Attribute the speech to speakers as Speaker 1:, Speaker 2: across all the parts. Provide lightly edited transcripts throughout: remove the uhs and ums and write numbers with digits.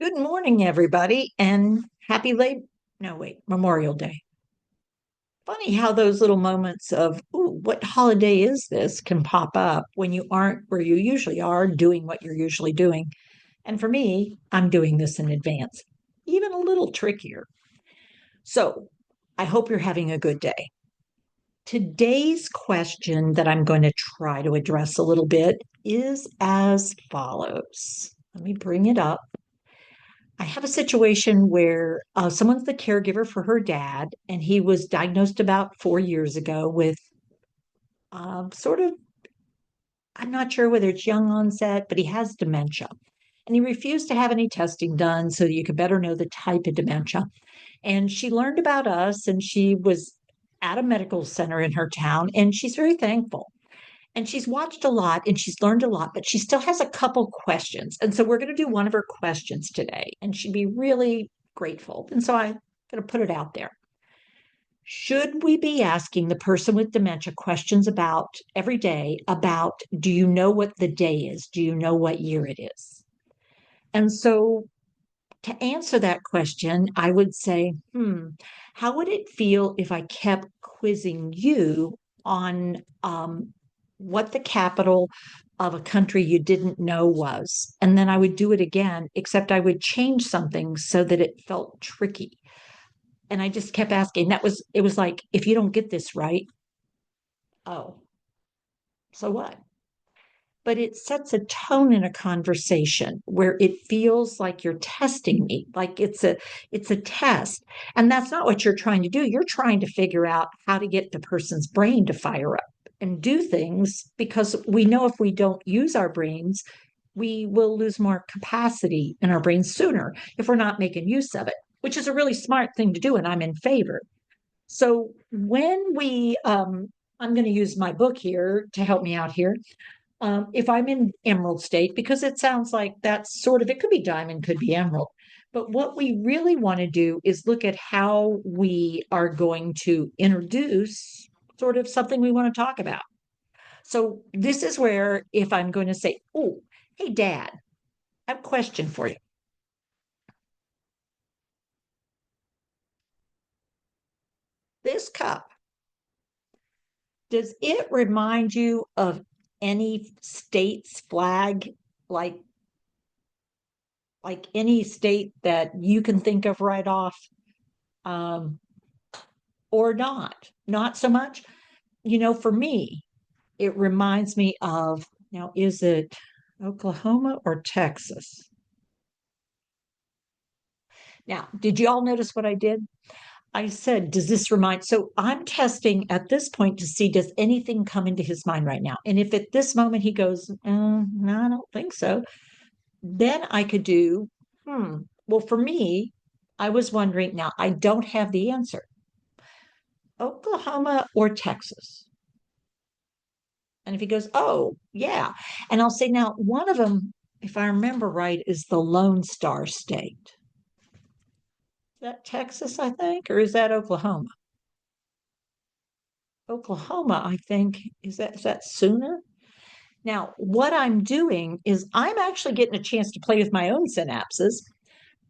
Speaker 1: Good morning, everybody, and happy late, no, wait, Memorial Day. Funny how those little moments of, ooh, what holiday is this can pop up when you aren't where you usually are doing what you're usually doing. And for me, I'm doing this in advance, even a little trickier. So I hope you're having a good day. Today's question that I'm going to try to address a little bit is as follows. Let me bring it up. I have a situation where someone's the caregiver for her dad, and he was diagnosed about 4 years ago with sort of, I'm not sure whether it's young onset, but he has dementia. And he refused to have any testing done so that you could better know the type of dementia. And she learned about us, and she was at a medical center in her town, and she's very thankful. And she's watched a lot and she's learned a lot, but she still has a couple questions. And so we're going to do one of her questions today, and she'd be really grateful. And so I'm going to put it out there. Should we be asking the person with dementia questions about every day about, do you know what the day is? Do you know what year it is? And so to answer that question, I would say, how would it feel if I kept quizzing you on what the capital of a country you didn't know was? And then I would do it again, except I would change something so that it felt tricky. And I just kept asking. It was like, if you don't get this right, oh, so what? But it sets a tone in a conversation where it feels like you're testing me, like it's a test. And that's not what you're trying to do. You're trying to figure out how to get the person's brain to fire up and do things, because we know if we don't use our brains, we will lose more capacity in our brains sooner if we're not making use of it, which is a really smart thing to do, and I'm in favor. So when I'm going to use my book here to help me out here. If I'm in emerald state, because it sounds like that's sort of, it could be diamond, could be emerald. But what we really want to do is look at how we are going to introduce sort of something we want to talk about. So this is where, if I'm going to say, oh, hey, Dad, I have a question for you. This cup, does it remind you of any state's flag, like any state that you can think of right off? Um, or not. Not so much. For me, it reminds me of, now, is it Oklahoma or Texas? Now, did you all notice what I did? I said, does this remind? So I'm testing at this point to see, does anything come into his mind right now? And if at this moment he goes, no, I don't think so, then I could do, well, for me, I was wondering, now I don't have the answer, Oklahoma or Texas. And if he goes, oh, yeah. And I'll say, now, one of them, if I remember right, is the Lone Star State. Is that Texas, I think, or is that Oklahoma? Oklahoma, I think, is that sooner? Now, what I'm doing is I'm actually getting a chance to play with my own synapses,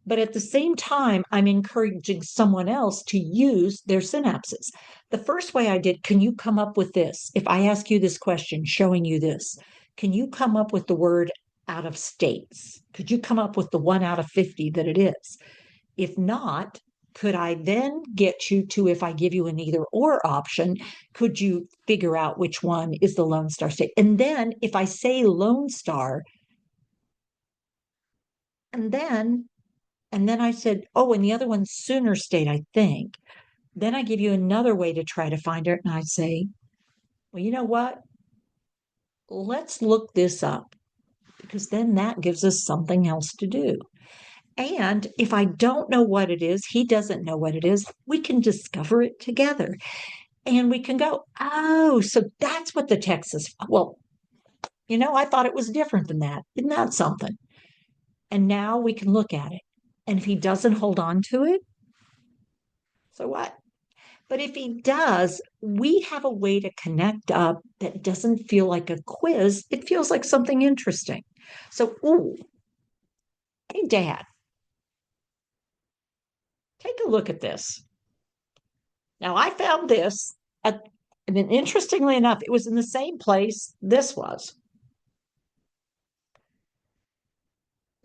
Speaker 1: but at the same time, I'm encouraging someone else to use their synapses. The first way I did, can you come up with this? If I ask you this question, showing you this, can you come up with the word out of states? Could you come up with the one out of 50 that it is? If not, could I then get you to, if I give you an either or option, could you figure out which one is the Lone Star State? And then if I say Lone Star, and then I said, oh, and the other one's Sooner State, I think. Then I give you another way to try to find it. And I say, well, you know what? Let's look this up, because then that gives us something else to do. And if I don't know what it is, he doesn't know what it is, we can discover it together. And we can go, oh, so that's what the Texas, well, I thought it was different than that. Isn't that something? And now we can look at it. And if he doesn't hold on to it, so what? But if he does, we have a way to connect up that doesn't feel like a quiz. It feels like something interesting. So, ooh, hey, Dad. look at this. Now, I found this, at, and then interestingly enough, it was in the same place this was.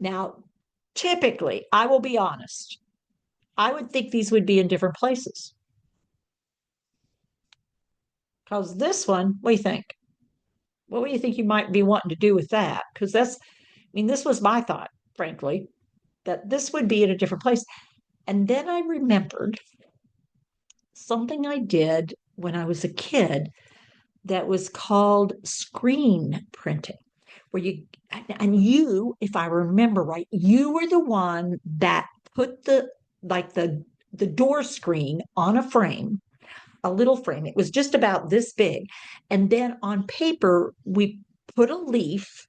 Speaker 1: Now, typically, I will be honest, I would think these would be in different places. Because this one, what do you think? What do you think you might be wanting to do with that? Because that's, I mean, this was my thought, frankly, that this would be in a different place. And then I remembered something I did when I was a kid that was called screen printing, where and you, if I remember right, you were the one that put the door screen on a frame, a little frame. It was just about this big. And then on paper, we put a leaf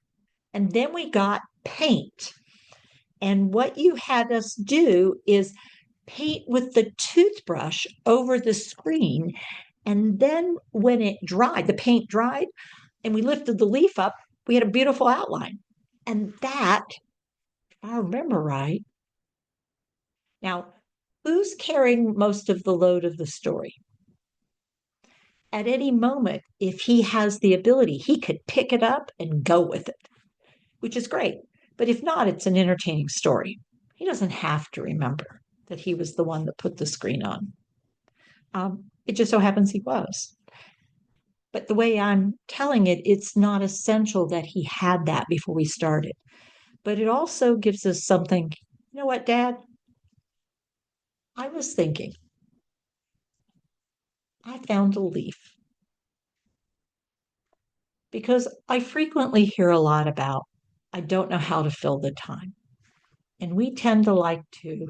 Speaker 1: and then we got paint. And what you had us do is paint with the toothbrush over the screen. And then when it dried, the paint dried, and we lifted the leaf up, we had a beautiful outline. And that, if I remember right, now, who's carrying most of the load of the story? At any moment, if he has the ability, he could pick it up and go with it, which is great. But if not, it's an entertaining story. He doesn't have to remember that he was the one that put the screen on. It just so happens he was. But the way I'm telling it, it's not essential that he had that before we started. But it also gives us something. You know what, Dad? I was thinking, I found a leaf because I frequently hear a lot about, I don't know how to fill the time. And we tend to like to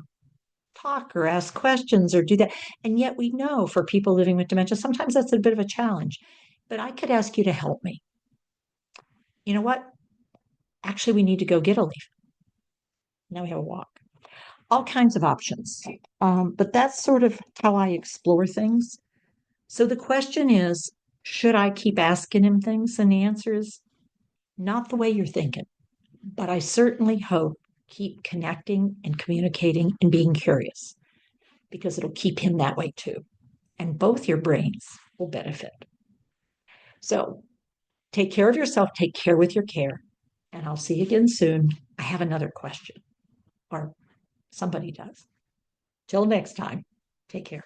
Speaker 1: talk or ask questions or do that. And yet we know for people living with dementia, sometimes that's a bit of a challenge. But I could ask you to help me. You know what? Actually, we need to go get a leaf. Now we have a walk. All kinds of options. But that's sort of how I explore things. So the question is, should I keep asking him things? And the answer is not the way you're thinking. But I certainly hope keep connecting and communicating and being curious because it'll keep him that way too. And both your brains will benefit. So take care of yourself, take care with your care, and I'll see you again soon. I have another question, or somebody does. Till next time, take care.